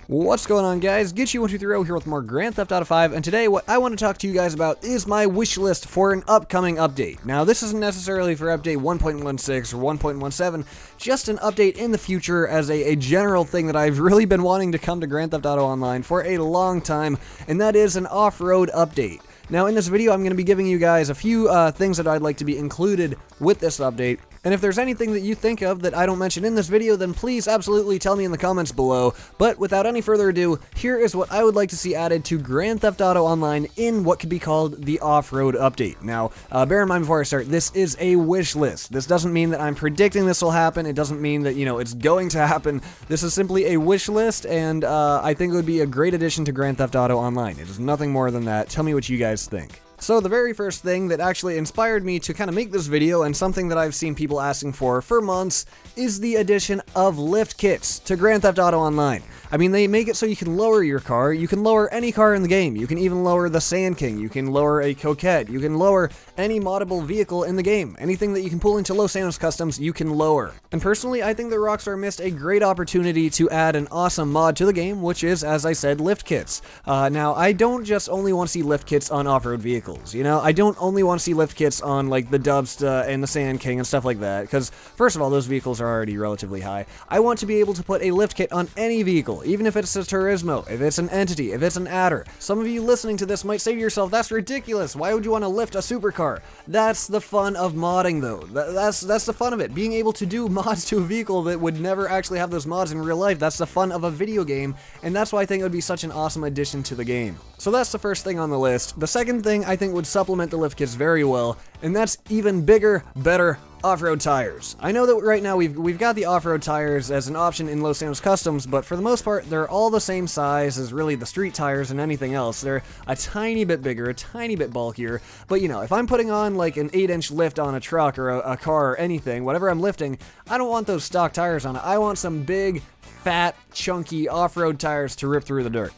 What's going on, guys? Get123 here with more Grand Theft Auto 5, and today what I want to talk to you guys about is my wish list for an upcoming update. Now, this isn't necessarily for update 1.16 or 1.17, just an update in the future as a general thing that I've really been wanting to come to Grand Theft Auto Online for a long time, and that is an off-road update. Now, in this video, I'm going to be giving you guys a few things that I'd like to be included with this update. And if there's anything that you think of that I don't mention in this video, then please absolutely tell me in the comments below. But without any further ado, here is what I would like to see added to Grand Theft Auto Online in what could be called the Off-Road Update. Now, bear in mind before I start, this is a wish list. This doesn't mean that I'm predicting this will happen. It doesn't mean that, it's going to happen. This is simply a wish list, and I think it would be a great addition to Grand Theft Auto Online. It is nothing more than that. Tell me what you guys think. So the very first thing that actually inspired me to kind of make this video, and something that I've seen people asking for months, is the addition of lift kits to Grand Theft Auto Online. I mean, they make it so you can lower your car, you can lower any car in the game, you can even lower the Sand King, you can lower a Coquette, you can lower any moddable vehicle in the game. Anything that you can pull into Los Santos Customs, you can lower. And personally, I think that Rockstar missed a great opportunity to add an awesome mod to the game, which is, as I said, lift kits. Now, I don't just only want to see lift kits on off-road vehicles. I don't only want to see lift kits on, like, the Dubsta and the Sand King and stuff like that, because, first of all, those vehicles are already relatively high. I want to be able to put a lift kit on any vehicle, even if it's a Turismo, if it's an Entity, if it's an Adder. Some of you listening to this might say to yourself, that's ridiculous, why would you want to lift a supercar? That's the fun of modding, though. That's the fun of it, being able to do mods to a vehicle that would never actually have those mods in real life. That's the fun of a video game, and that's why I think it would be such an awesome addition to the game. So that's the first thing on the list. The second thing I think would supplement the lift kits very well, and that's even bigger, better off-road tires. I know that right now we've got the off-road tires as an option in Los Santos Customs, but for the most part, they're all the same size as really the street tires and anything else. They're a tiny bit bigger, a tiny bit bulkier, but if I'm putting on like an 8-inch lift on a truck or a car or anything, whatever I'm lifting, I don't want those stock tires on it. I want some big, fat, chunky off-road tires to rip through the dirt.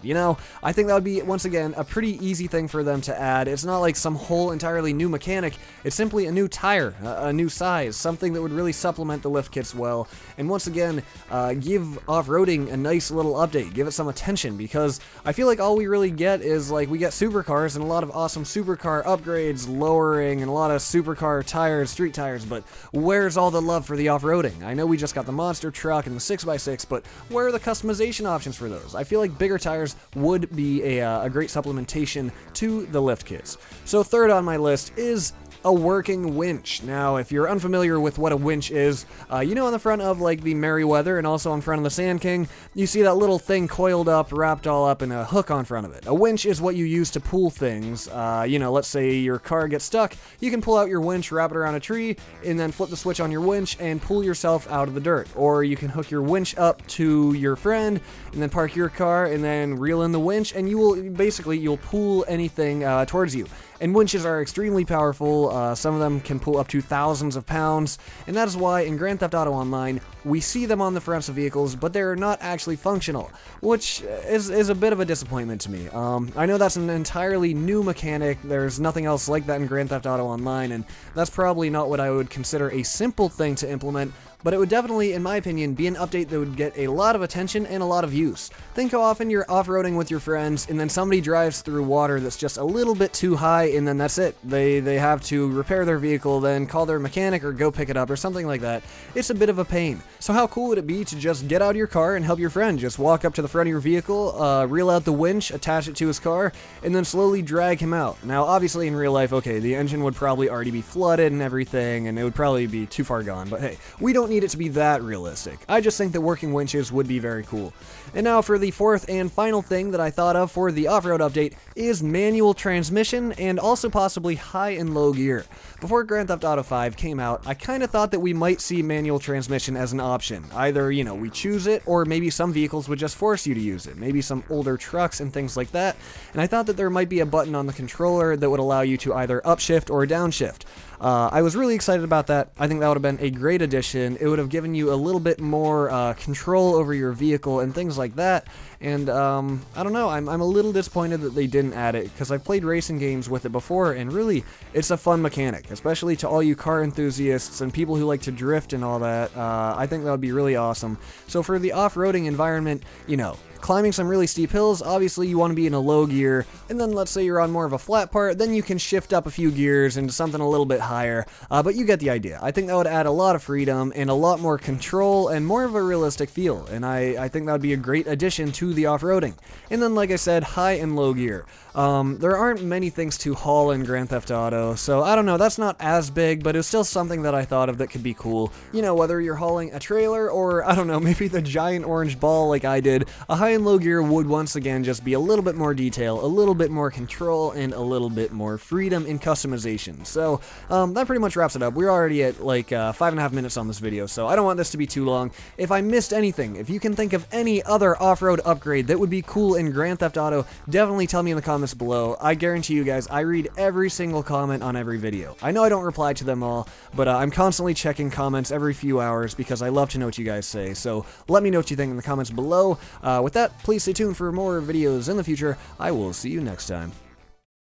I think that would be, once again, a pretty easy thing for them to add. It's not like some whole entirely new mechanic. It's simply a new tire, a new size, something that would really supplement the lift kits well. And once again, give off-roading a nice little update. Give it some attention, because I feel like all we really get is, like, we get supercars and a lot of awesome supercar upgrades, lowering, and a lot of supercar tires, street tires, but where's all the love for the off-roading? I know we just got the monster truck and the 6x6, but where are the customization options for those? I feel like bigger tires would be a great supplementation to the lift kits. So third on my list is a working winch. Now, if you're unfamiliar with what a winch is, on the front of like the Merryweather and also on front of the Sand King, you see that little thing coiled up, wrapped all up in a hook on front of it. A winch is what you use to pull things. Let's say your car gets stuck, you can pull out your winch, wrap it around a tree, and then flip the switch on your winch and pull yourself out of the dirt. Or you can hook your winch up to your friend and then park your car and then reel in the winch, and you'll pull anything towards you. And winches are extremely powerful. Some of them can pull up to thousands of pounds, and that is why in Grand Theft Auto Online, we see them on the fronts of vehicles, but they're not actually functional, which is a bit of a disappointment to me. I know that's an entirely new mechanic. There's nothing else like that in Grand Theft Auto Online, and that's probably not what I would consider a simple thing to implement, but it would definitely, in my opinion, be an update that would get a lot of attention and a lot of use. Think how often you're off-roading with your friends, and then somebody drives through water that's just a little bit too high, and then that's it. They have to repair their vehicle, then call their mechanic or go pick it up or something like that. It's a bit of a pain. So how cool would it be to just get out of your car and help your friend? Just walk up to the front of your vehicle, reel out the winch, attach it to his car, and then slowly drag him out. Now, obviously in real life, okay, the engine would probably already be flooded and everything, and it would probably be too far gone, but hey, we don't need it to be that realistic. I just think that working winches would be very cool. And now for the fourth and final thing that I thought of for the off-road update is manual transmission and also possibly high and low gear. Before Grand Theft Auto 5 came out, I kind of thought that we might see manual transmission as an option. Either, we choose it, or maybe some vehicles would just force you to use it. Maybe some older trucks and things like that. And I thought that there might be a button on the controller that would allow you to either upshift or downshift. I was really excited about that. I think that would have been a great addition. It would have given you a little bit more control over your vehicle and things like that. And I don't know, I'm a little disappointed that they didn't add it, because I've played racing games with it before, and really, it's a fun mechanic, especially to all you car enthusiasts and people who like to drift and all that. I think that would be really awesome. So for the off-roading environment, climbing some really steep hills, obviously you want to be in a low gear, and then let's say you're on more of a flat part, then you can shift up a few gears into something a little bit higher, but you get the idea. I think that would add a lot of freedom and a lot more control and more of a realistic feel, and I think that would be a great addition to the off-roading. And then, like I said, high and low gear. There aren't many things to haul in Grand Theft Auto, so I don't know, that's not as big, but it's still something that I thought of that could be cool. You know, whether you're hauling a trailer or, I don't know, maybe the giant orange ball like I did, a high and low gear would once again just be a little bit more detail, a little bit more control, and a little bit more freedom in customization. So, that pretty much wraps it up. We're already at like 5.5 minutes on this video, so I don't want this to be too long. If I missed anything, if you can think of any other off-road upgrade that would be cool in Grand Theft Auto, definitely tell me in the comments below. I guarantee you guys, I read every single comment on every video. I know I don't reply to them all, but I'm constantly checking comments every few hours because I love to know what you guys say, so let me know what you think in the comments below. With that, please stay tuned for more videos in the future. I will see you next time.